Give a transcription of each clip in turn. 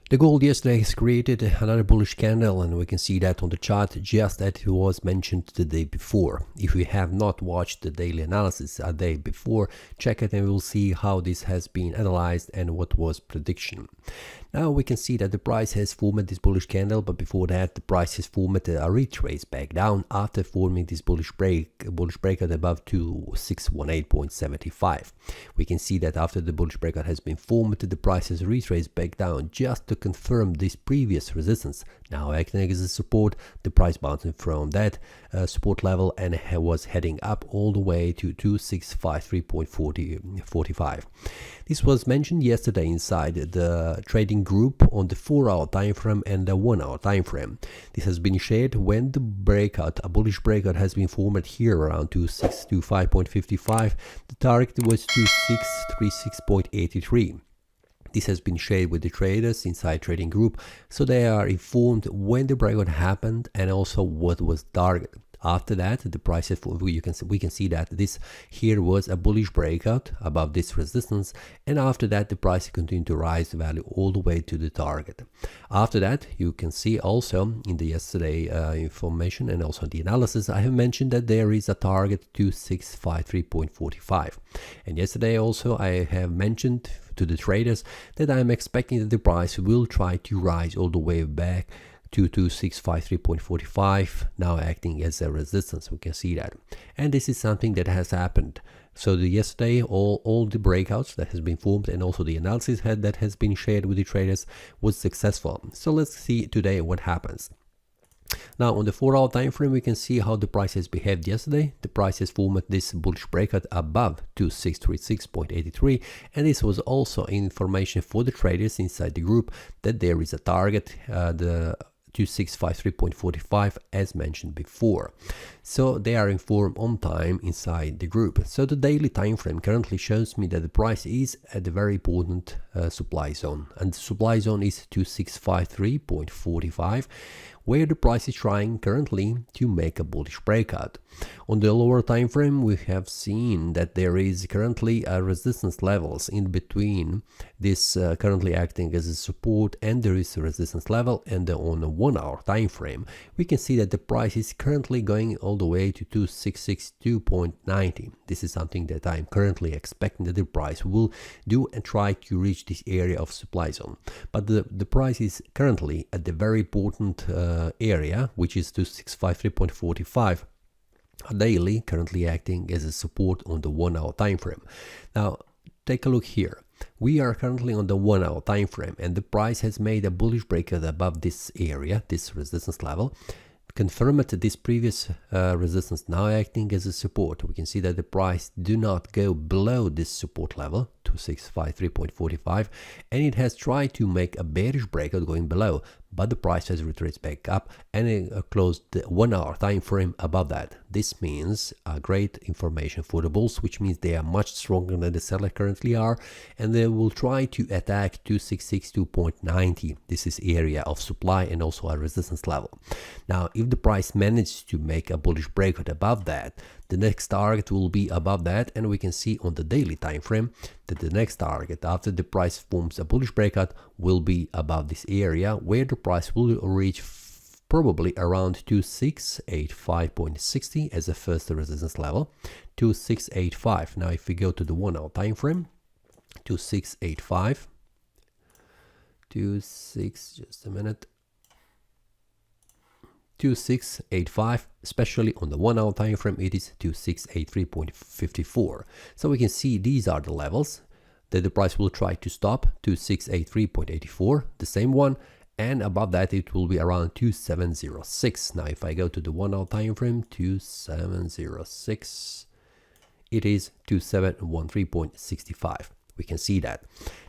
The gold yesterday has created another bullish candle, and we can see that on the chart just as it was mentioned the day before. If you have not watched the daily analysis a day before, check it and we'll see how this has been analyzed and what was prediction. Now we can see that the price has formed this bullish candle, but before that the price has formed a retrace back down after forming this bullish breakout above 2618.75. We can see that after the bullish breakout has been formed, the price has retraced back down just to confirm this previous resistance. Now acting as a support, the price bouncing from that support level and was heading up all the way to 2653.45. This was mentioned yesterday inside the trading group on the 4-hour time frame and the 1-hour time frame. This has been shared when the breakout, a bullish breakout, has been formed here around 2625.55. The target was 2636.83. This has been shared with the traders inside trading group, so they are informed when the breakout happened and also what was target. After that, the price we can see that this here was a bullish breakout above this resistance, and after that the price continued to rise the value all the way to the target. After that, you can see also in the yesterday information and also the analysis, I have mentioned that there is a target 2653.45, and yesterday also I have mentioned to the traders that I am expecting that the price will try to rise all the way back to 2653.45, now acting as a resistance. We can see that, and this is something that has happened. So yesterday all the breakouts that has been formed and also the analysis that has been shared with the traders was successful. So let's see today what happens. Now on the 4-hour time frame, we can see how the price has behaved yesterday. The price has formed this bullish breakout above 2636.83, and this was also information for the traders inside the group that there is a target, the 2653.45, as mentioned before. So they are informed on time inside the group. So the daily time frame currently shows me that the price is at the very important supply zone, and the supply zone is 2653.45, where the price is trying currently to make a bullish breakout. On the lower time frame, we have seen that there is currently a resistance levels in between this currently acting as a support, and there is a resistance level, and on a 1-hour time frame we can see that the price is currently going all the way to 2662.90. This is something that I am currently expecting that the price will do and try to reach this area of supply zone, but the price is currently at the very important area, which is 2653.45, daily, currently acting as a support on the 1-hour time frame. Now take a look here. We are currently on the 1-hour time frame, and the price has made a bullish breakout above this area, this resistance level, confirmed this previous resistance, now acting as a support. We can see that the price do not go below this support level, 2653.45, and it has tried to make a bearish breakout going below, but the price has retraced back up and it closed the 1-hour time frame above that. This means a great information for the bulls, which means they are much stronger than the seller currently are, and they will try to attack 2662.90. This is area of supply and also a resistance level. Now if the price manages to make a bullish breakout above that, the next target will be above that, and we can see on the daily time frame that the next target after the price forms a bullish breakout will be above this area, where the price will reach probably around 2685.60 as a first resistance level, 2685. Now if we go to the 1-hour time frame, 2685, just a minute, 2685, especially on the 1-hour time frame, it is 2683.54. So we can see these are the levels that the price will try to stop, 2683.84, the same one, and above that it will be around 2706. Now if I go to the 1-hour time frame, 2706, it is 2713.65. We can see that.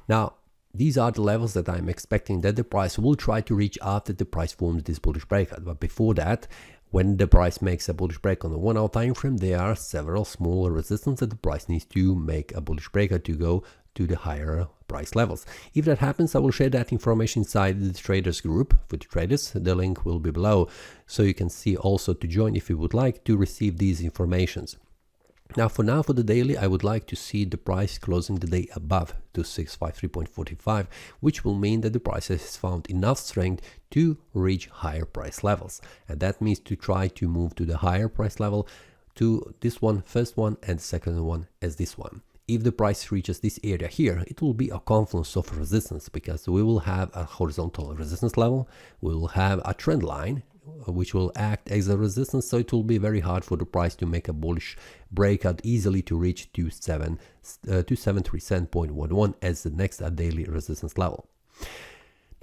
Now these are the levels that I'm expecting that the price will try to reach after the price forms this bullish breakout. But before that, when the price makes a bullish break on the 1-hour time frame, there are several smaller resistance that the price needs to make a bullish breakout to go to the higher price levels. If that happens, I will share that information inside the traders group for the traders. The link will be below, so you can see also to join if you would like to receive these informations. Now for the daily, I would like to see the price closing the day above 2653.45, which will mean that the price has found enough strength to reach higher price levels. And that means to try to move to the higher price level, to this one, first one, and second one as this one. If the price reaches this area here, it will be a confluence of resistance, because we will have a horizontal resistance level, we will have a trend line, which will act as a resistance, so it will be very hard for the price to make a bullish breakout easily to reach 2737.11 as the next daily resistance level.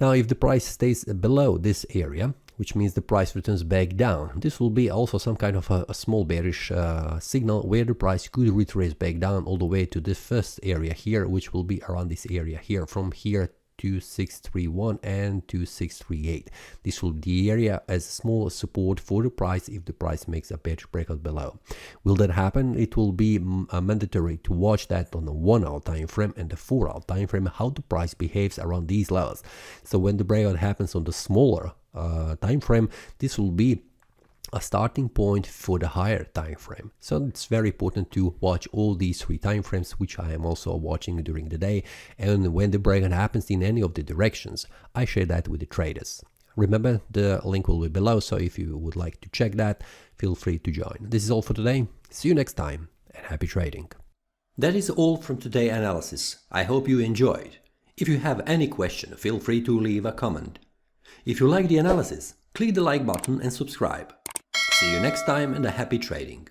Now if the price stays below this area, which means the price returns back down, this will be also some kind of a small bearish signal where the price could retrace back down all the way to this first area here, which will be around this area here, from here 2631 and 2638. This will be the area as a small support for the price if the price makes a bearish breakout below. Will that happen? It will be mandatory to watch that on the 1 hour time frame and the 4 hour time frame, how the price behaves around these levels. So when the breakout happens on the smaller time frame, this will be a starting point for the higher time frame. So it's very important to watch all these three time frames, which I am also watching during the day, and when the breakout happens in any of the directions, I share that with the traders. Remember, the link will be below, so if you would like to check that, feel free to join. This is all for today. See you next time, and happy trading. That is all from today's analysis. I hope you enjoyed. If you have any question, feel free to leave a comment. If you like the analysis, click the like button and subscribe. See you next time, and a happy trading.